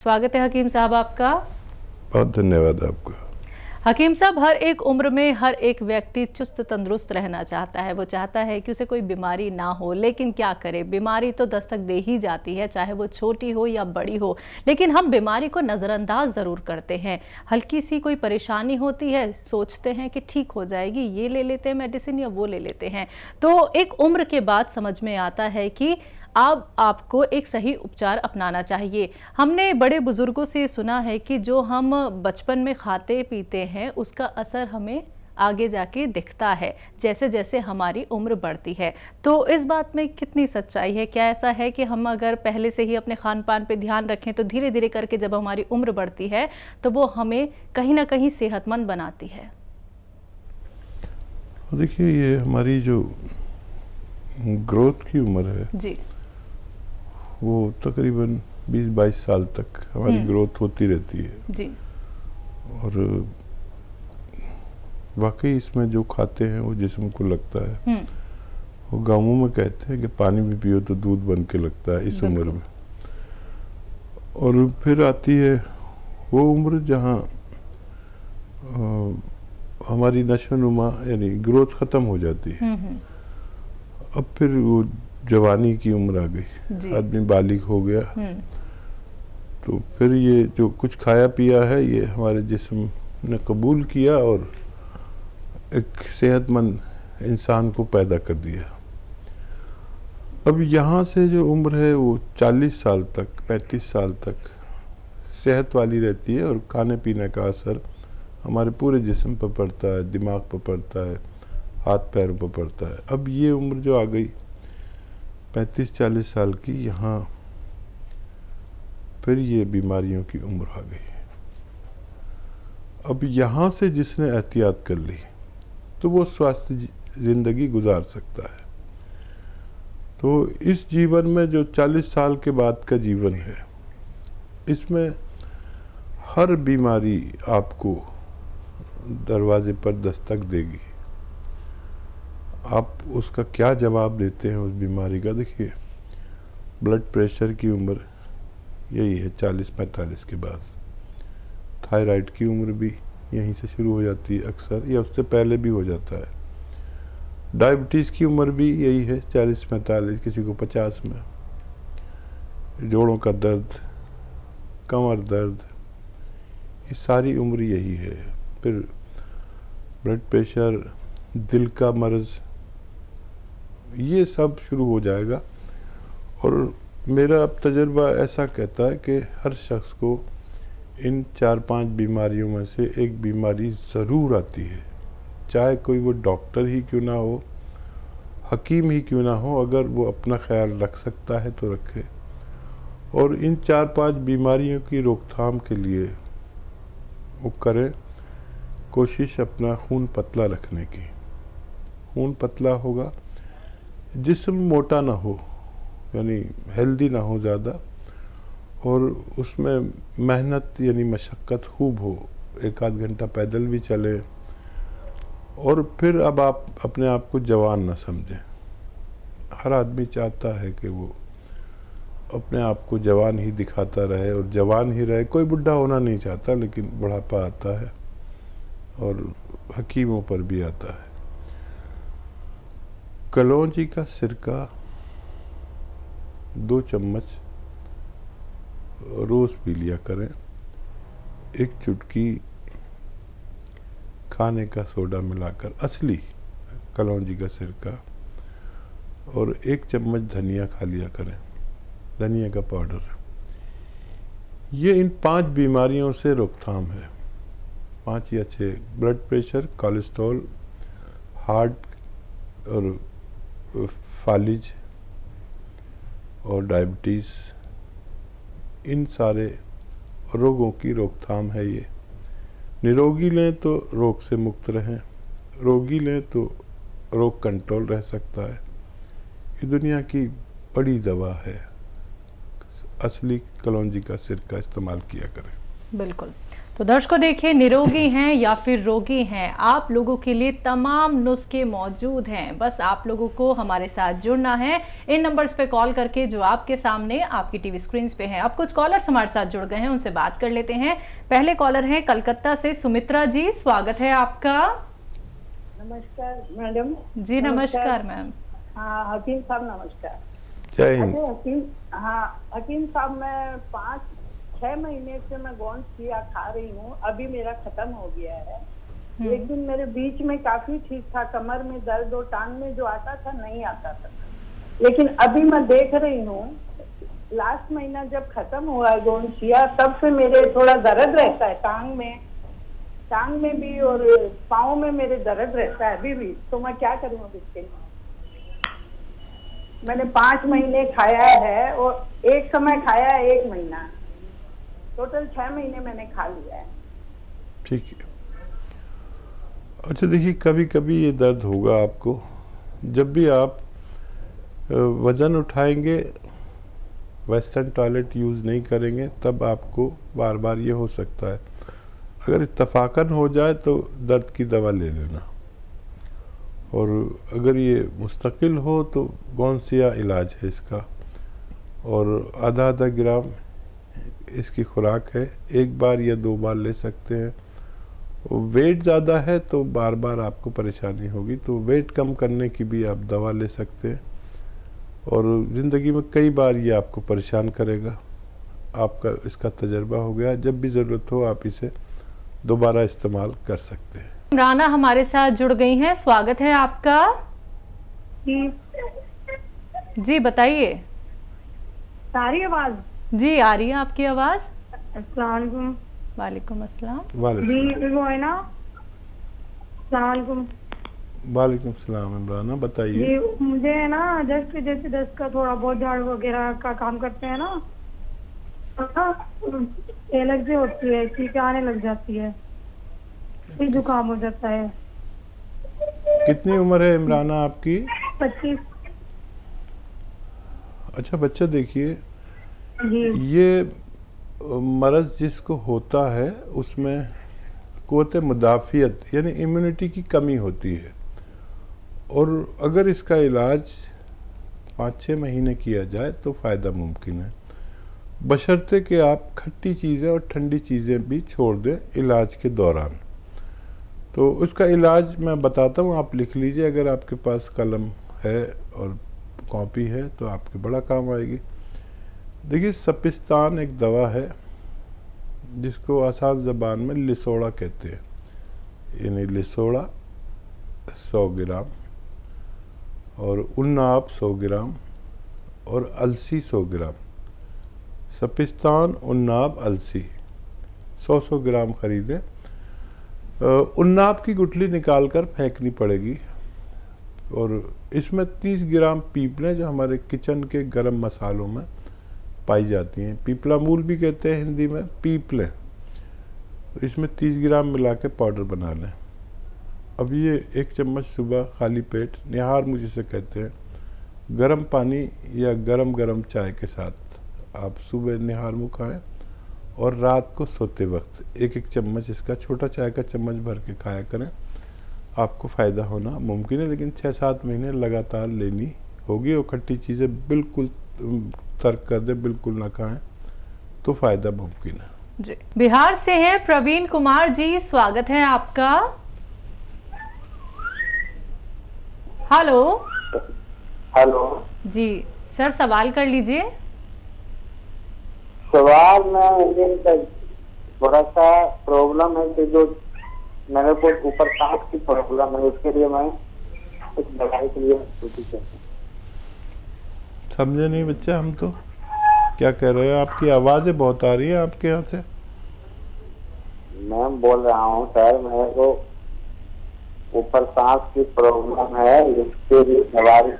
स्वागत है हकीम साहब आपका। बहुत धन्यवाद आपका। हकीम साहब, हर एक उम्र में हर एक व्यक्ति चुस्त तंदुरुस्त रहना चाहता है। वो चाहता है कि उसे कोई बीमारी ना हो, लेकिन क्या करे, बीमारी तो दस्तक दे ही जाती है, चाहे वो छोटी हो या बड़ी हो। लेकिन हम बीमारी को नज़रअंदाज ज़रूर करते हैं। हल्की सी कोई परेशानी होती है, सोचते हैं कि ठीक हो जाएगी, ये ले लेते हैं मेडिसिन या वो ले लेते हैं। तो एक उम्र के बाद समझ में आता है कि अब आपको एक सही उपचार अपनाना चाहिए। हमने बड़े बुजुर्गों से सुना है कि जो हम बचपन में खाते पीते हैं उसका असर हमें आगे जाके दिखता है जैसे जैसे हमारी उम्र बढ़ती है। तो इस बात में कितनी सच्चाई है? क्या ऐसा है कि हम अगर पहले से ही अपने खान पान पे ध्यान रखें तो धीरे धीरे करके जब हमारी उम्र बढ़ती है तो वो हमें कहीं ना कहीं सेहतमंद बनाती है? देखिए, ये हमारी जो ग्रोथ की उम्र है जी वो तकरीबन 20-22 साल तक हमारी ग्रोथ होती रहती है। जी। और वाकई इसमें जो खाते हैं वो जिस्म को लगता है। वो गाँवों में कहते हैं कि पानी भी पियो तो दूध बन के लगता है इस उम्र में। और फिर आती है वो उम्र जहाँ हमारी नशोनुमा यानी ग्रोथ ख़त्म हो जाती है। अब फिर वो जवानी की उम्र आ गई, आदमी बालिग हो गया। तो फिर ये जो कुछ खाया पिया है ये हमारे जिस्म ने कबूल किया और एक सेहतमंद इंसान को पैदा कर दिया। अब यहाँ से जो उम्र है वो 40 साल तक, 35 साल तक सेहत वाली रहती है और खाने पीने का असर हमारे पूरे जिस्म पर पड़ता है, दिमाग पर पड़ता है, हाथ पैरों पर पड़ता है। अब ये उम्र जो आ गई 35-40 साल की, यहाँ फिर ये बीमारियों की उम्र आ गई। अब यहाँ से जिसने एहतियात कर ली तो वो स्वस्थ जिंदगी गुजार सकता है। तो इस जीवन में जो 40 साल के बाद का जीवन है, इसमें हर बीमारी आपको दरवाजे पर दस्तक देगी। आप उसका क्या जवाब देते हैं उस बीमारी का? देखिए, ब्लड प्रेशर की उम्र यही है 40-45 के बाद। थायराइड की उम्र भी यहीं से शुरू हो जाती है अक्सर, या उससे पहले भी हो जाता है। डायबिटीज़ की उम्र भी यही है 40-45, किसी को 50 में। जोड़ों का दर्द, कमर दर्द, ये सारी उम्र यही है। फिर ब्लड प्रेशर, दिल का मर्ज़, ये सब शुरू हो जाएगा। और मेरा अब तजर्बा ऐसा कहता है कि हर शख्स को इन 4-5 बीमारियों में से एक बीमारी ज़रूर आती है, चाहे कोई वो डॉक्टर ही क्यों ना हो, हकीम ही क्यों ना हो। अगर वो अपना ख्याल रख सकता है तो रखे। और इन 4-5 बीमारियों की रोकथाम के लिए वो करें कोशिश अपना खून पतला रखने की। खून पतला होगा, जिस्म मोटा ना हो, यानी हेल्दी ना हो ज़्यादा, और उसमें मेहनत यानी मशक्क़त खूब हो। 1-आध घंटा पैदल भी चले। और फिर अब आप अपने आप को जवान ना समझें। हर आदमी चाहता है कि वो अपने आप को जवान ही दिखाता रहे और जवान ही रहे। कोई बुढ़ा होना नहीं चाहता, लेकिन बुढ़ापा आता है और हकीमों पर भी आता है। कलौंजी का सिरका 2 चम्मच रोज़ पी लिया करें। 1 चुटकी खाने का सोडा मिलाकर, असली कलौंजी का सिरका, और 1 चम्मच धनिया खा लिया करें, धनिया का पाउडर। ये इन 5 बीमारियों से रोकथाम है। 5 या 6: ब्लड प्रेशर, कोलेस्ट्रॉल, हार्ट और फालिज और डायबिटीज़, इन सारे रोगों की रोकथाम है ये। निरोगी लें तो रोग से मुक्त रहें, रोगी लें तो रोग कंट्रोल रह सकता है। ये दुनिया की बड़ी दवा है। असली कलौंजी का सिरका इस्तेमाल किया करें। बिल्कुल। तो दर्शकों देखिए, निरोगी हैं या फिर रोगी हैं, आप लोगों के लिए तमाम नुस्खे मौजूद हैं। बस आप लोगों को हमारे साथ जुड़ना है इन नंबर्स पे कॉल करके जो आपके सामने आपकी टीवी स्क्रीन पे हैं। अब कुछ कॉलर्स हमारे साथ जुड़ गए हैं, उनसे बात कर लेते हैं। पहले कॉलर हैं कलकत्ता से सुमित्रा जी, स्वागत है आपका। नमस्कार मैडम। जी नमस्कार मैम। हाँ हकीम साहब नमस्कार। जय हिंद। हकीम साहब, मैं 5-6 महीने से मैं गोंद किया खा रही हूँ। अभी मेरा खत्म हो गया है। लेकिन मेरे बीच में काफी ठीक था, कमर में दर्द और टांग में जो आता था नहीं आता था। लेकिन अभी मैं देख रही हूँ, लास्ट महीना जब खत्म हुआ है गोंद किया, तब से मेरे थोड़ा दर्द रहता है टांग में भी और पाँव में मेरे दर्द रहता है अभी भी। तो मैं क्या करूँ अब इसके लिए? मैंने 5 महीने खाया है और एक समय खाया है 1 महीना, टोटल 6 महीने मैंने खा लिया है। ठीक है। अच्छा देखिए, कभी कभी ये दर्द होगा आपको। जब भी आप वज़न उठाएंगे, वेस्टर्न टॉयलेट यूज़ नहीं करेंगे, तब आपको बार बार ये हो सकता है। अगर इत्तफाकन हो जाए तो दर्द की दवा ले लेना, और अगर ये मुस्तकिल हो तो गोंसिया इलाज है इसका, और आधा ग्राम इसकी खुराक है। 1 बार या 2 बार ले सकते हैं। वेट ज़्यादा है तो बार बार आपको परेशानी होगी, तो वेट कम करने की भी आप दवा ले सकते हैं। और ज़िंदगी में कई बार ये आपको परेशान करेगा, आपका इसका तजर्बा हो गया। जब भी ज़रूरत हो आप इसे दोबारा इस्तेमाल कर सकते हैं। इमराना हमारे साथ जुड़ गई हैं, स्वागत है आपका। जी बताइए। सारी आवाज जी आ रही है आपकी आवाज। अस्सलाम वालेकुम। वालेकुम अस्सलाम। जी वो है ना, अस्सलाम वालेकुम। वालेकुम सलाम। इमराना बताइए। जी मुझे है ना दस्त जैसे दस्त का थोड़ा बहुत झाड़ू वगैरह का काम करते हैं ना, एलर्जी होती है, चीखें आने लग जाती है, फिर जुकाम हो जाता है। कितनी उम्र है इमराना आपकी? 25। अच्छा बच्चा, देखिए जी ये मरज़ जिसको होता है उसमें क़ुव्वत मुदाफ़ियत यानी इम्यूनिटी की कमी होती है, और अगर इसका इलाज 5-6 महीने किया जाए तो फ़ायदा मुमकिन है, बशर्ते कि आप खट्टी चीज़ें और ठंडी चीज़ें भी छोड़ दें इलाज के दौरान। तो उसका इलाज मैं बताता हूँ, आप लिख लीजिए। अगर आपके पास कलम है और कॉपी है तो आपके बड़ा काम आएगी। देखिए, सपिस्तान एक दवा है जिसको आसान ज़बान में लिसोड़ा कहते हैं, यानी लिसोड़ा 100 ग्राम, और उन्नाब 100 ग्राम, और अलसी 100 ग्राम। सपिस्तान, उन्नाब, अलसी 100 ग्राम खरीदें। उन्नाब की गुठली निकाल कर फेंकनी पड़ेगी, और इसमें 30 ग्राम पीपलें जो हमारे किचन के गरम मसालों में पाई जाती हैं, पीपला मूल भी कहते हैं हिंदी में, पीपलें, तो इसमें 30 ग्राम मिला के पाउडर बना लें। अब ये 1 चम्मच सुबह खाली पेट, निहार मुझे से कहते हैं, गर्म पानी या गरम चाय के साथ आप सुबह निहार मुँह खाएँ, और रात को सोते वक्त 1-1 चम्मच इसका छोटा चाय का चम्मच भर के खाया करें। आपको फ़ायदा होना मुमकिन है, लेकिन 6-7 महीने लगातार लेनी होगी, और खट्टी चीज़ें बिल्कुल तर्क कर दें, बिल्कुल ना खाएं, तो फ़ायदा मुमकिन है। जी बिहार से हैं प्रवीण कुमार जी, स्वागत है आपका। हेलो। हेलो जी सर, सवाल कर लीजिए। सवाल में थोड़ा सा प्रॉब्लम है कि जो मेरे को ऊपर सांस की प्रॉब्लम है, उसके लिए मैं कुछ दवाई के लिए समझे नहीं बच्चा, हम तो क्या कह रहे हैं? आपकी आवाज़ें बहुत आ रही है आपके यहाँ से। मैं बोल रहा हूँ सर, मेरे को ऊपर सांस की प्रॉब्लम है, इसके लिए दवाई।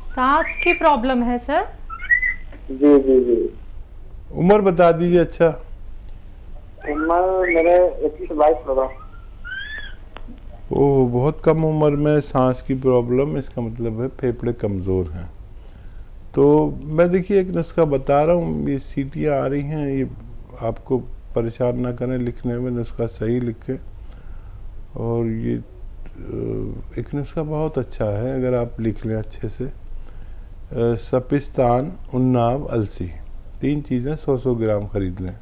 सांस की प्रॉब्लम है सर? जी जी जी। उम्र बता दीजिए। अच्छा, उम्र मेरे 21-22 होगा। ओह, बहुत कम उम्र में सांस की प्रॉब्लम, इसका मतलब है फेफड़े कमज़ोर हैं। तो मैं देखिए एक नुस्खा बता रहा हूँ, ये सीटियाँ आ रही हैं, ये आपको परेशान ना करें लिखने में, नुस्खा सही लिखें। और ये एक नुस्खा बहुत अच्छा है, अगर आप लिख लें अच्छे से। सपिस्तान, उन्नाव, अलसी, 3 चीज़ें 100-100 ग्राम खरीद लें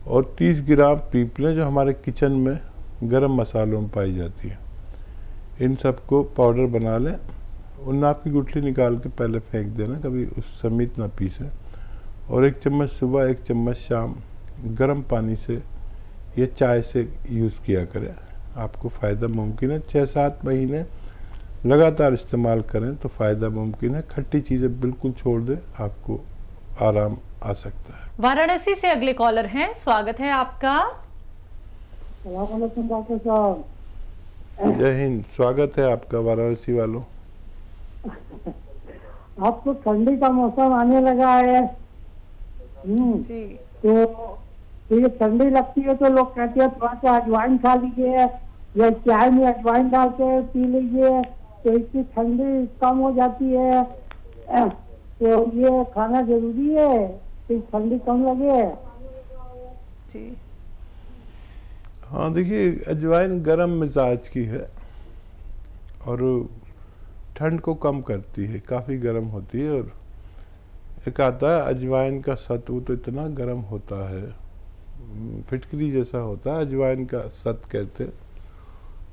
और 30 ग्राम पीप लें जो हमारे किचन में गरम मसालों में पाई जाती है। इन सबको पाउडर बना लें। उन्नाव की गुठली निकाल के पहले फेंक देना, कभी उस समेत ना पीसें। और 1 चम्मच सुबह 1 चम्मच शाम गर्म पानी से या चाय से यूज़ किया करें, आपको फ़ायदा मुमकिन है। 6-7 महीने लगातार इस्तेमाल करें तो फ़ायदा मुमकिन है। खट्टी चीज़ें बिल्कुल छोड़ दें, आपको आराम आ सकता है। वाराणसी से अगले कॉलर हैं, स्वागत है आपका। डॉक्टर साहब, जय हिंद, स्वागत है आपका वाराणसी वालों। अब तो ठंडी का मौसम आने लगा है। जी। तो ये ठंडी लगती है तो लोग कहते हैं थोड़ा सा अजवाइन खा लीजिए या चाय में अजवाइन डाल के पी लीजिए तो इसकी ठंडी कम हो जाती है। तो ये खाना जरूरी है कि ठंडी कम लगे। जी। हाँ देखिए, अजवाइन गर्म मिजाज की है और ठंड को कम करती है, काफ़ी गर्म होती है। और एक आता है अजवाइन का सत्व, तो इतना गर्म होता है, फिटकरी जैसा होता है अजवाइन का सत कहते हैं।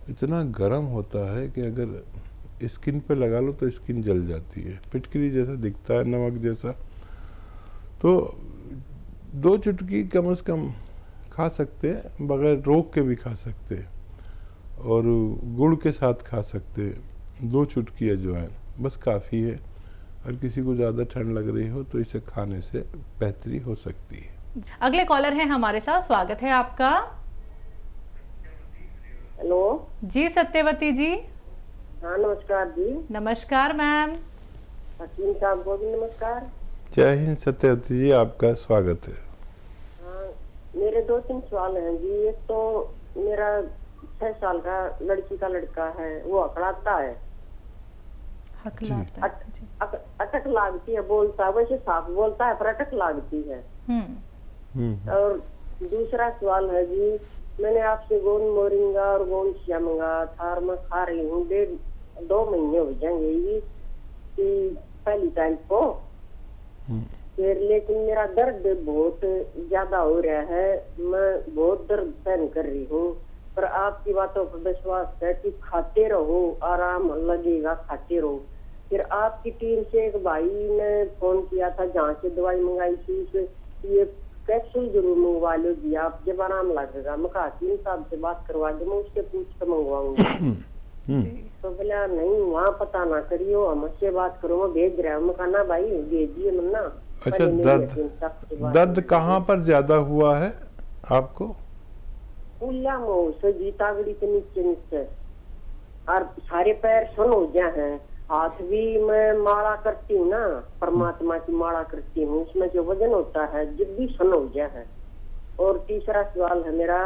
इतना गर्म होता है कि अगर स्किन पे लगा लो तो स्किन जल जाती है, फिटकरी जैसा दिखता है, नमक जैसा। तो 2 चुटकी कम से कम खा सकते हैं, बगैर रोक के भी खा सकते हैं और गुड़ के साथ खा सकते हैं। 2 चुटकी अजवाइन बस काफ़ी है। अगर किसी को ज़्यादा ठंड लग रही हो तो इसे खाने से बेहतरी हो सकती है। अगले कॉलर हैं हमारे साथ, स्वागत है आपका। हेलो जी सत्यवती जी। हाँ नमस्कार जी। नमस्कार मैम। हकीम साहब को भी नमस्कार। जय हिंद सत्यवती जी, आपका स्वागत है। हाँ, मेरे 2-3 सवाल हैं जी। एक तो मेरा 6 साल का लड़की का लड़का है, वो अकड़ाता है, हकलाता है। जी। अटक लागती है, बोलता है वैसे साफ बोलता है पर अटक लागती है। और दूसरा सवाल है जी, मैंने आपसे गोंद मोरिंगा और गोंद शिया मंगाया था और मैं खा रही हूँ, 1.5-2 महीने हो जाएंगे ये कि पहली टाइम को। फिर लेकिन मेरा दर्द बहुत ज्यादा हो रहा है, मैं बहुत दर्द सहन कर रही हूँ। पर आपकी बातों पर विश्वास है कि खाते रहो, आराम लगेगा, खाते रहो। फिर आपकी टीम से एक भाई ने फोन किया था, जहाँ से दवाई मंगाई थी, ये कैप्सूल जरूर मंगवा लो जी, आप जब आराम लगेगा। मैं हकीम साहब से बात करवा दे, मैं उसके पूछ कर मंगवाऊंगी। तो बोला नहीं, वहाँ पता ना करियो, हमसे बात करो, मैं भेज रहा हूँ। मैं कहा ना भाई भेजिए मन्ना। अच्छा, दर्द कहाँ पर ज्यादा हुआ है आपको? उल्ला मुँह से जीतागड़ी के नीचे और सारे पैर सन हो गया है। हाथ भी मैं माला करती हूँ ना, परमात्मा की माला करती हूँ, उसमें जो वजन होता है जब भी सन हो गया है। और तीसरा सवाल है मेरा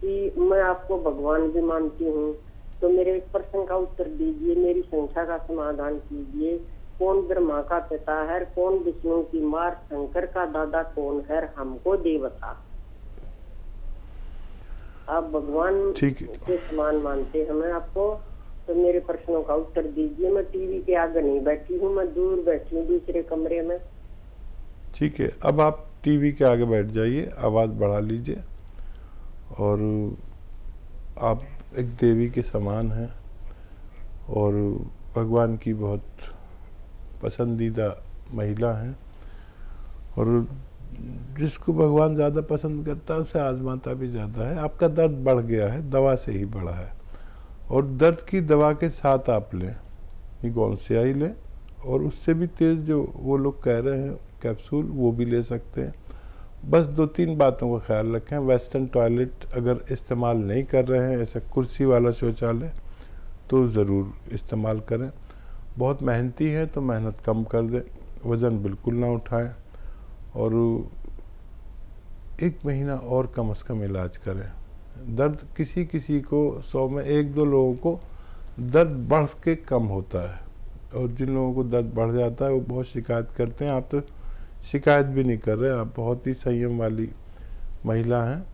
कि मैं आपको भगवान भी मानती हूँ, तो मेरे एक प्रश्न का उत्तर दीजिए, मेरी संख्या का समाधान कीजिए। कौन ब्रह्मा का पिता है, कौन विष्णु की मार, शंकर का दादा कौन है, हमको दे बता। आप भगवान के समान मानते हैं मैं आपको, तो मेरे प्रश्नों का उत्तर दीजिए। मैं टीवी के आगे नहीं बैठी हूँ, मैं दूर बैठी हूँ दूसरे कमरे में। ठीक है, अब आप टीवी के आगे बैठ जाइए, आवाज़ बढ़ा लीजिए और आप एक देवी के समान हैं और भगवान की बहुत पसंदीदा महिला हैं और जिसको भगवान ज़्यादा पसंद करता है उसे आजमाता भी ज़्यादा है। आपका दर्द बढ़ गया है, दवा से ही बढ़ा है और दर्द की दवा के साथ आप लें, ये गोंसियाई लें और उससे भी तेज़ जो वो लोग कह रहे हैं कैप्सूल, वो भी ले सकते हैं। बस 2-3 बातों का ख्याल रखें। वेस्टर्न टॉयलेट अगर इस्तेमाल नहीं कर रहे हैं, ऐसा कुर्सी वाला शौचालय, तो ज़रूर इस्तेमाल करें। बहुत मेहनती है तो मेहनत कम कर दें, वज़न बिल्कुल ना उठाएं और 1 महीना और कम से कम इलाज करें। दर्द किसी किसी को 100 में 1-2 लोगों को दर्द बढ़ के कम होता है, और जिन लोगों को दर्द बढ़ जाता है वो बहुत शिकायत करते हैं। आप तो शिकायत भी नहीं कर रहे, आप बहुत ही संयम वाली महिला हैं।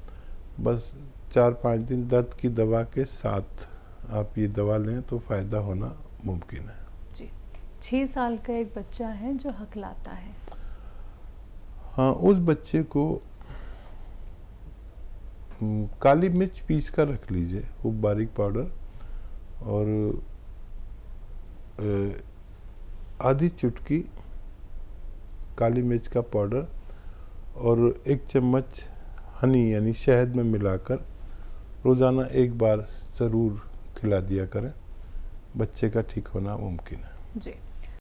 बस 4-5 दिन दर्द की दवा के साथ आप ये दवा लें तो फ़ायदा होना मुमकिन है। जी। 6 साल का एक बच्चा है जो हकलाता है। हाँ, उस बच्चे को काली मिर्च पीस कर रख लीजिए, खूब बारीक पाउडर, और आधी चुटकी काली मिर्च का पाउडर और 1 चम्मच हनी यानी शहद में मिलाकर रोज़ाना 1 बार ज़रूर खिला दिया करें। बच्चे का ठीक होना मुमकिन है। जी।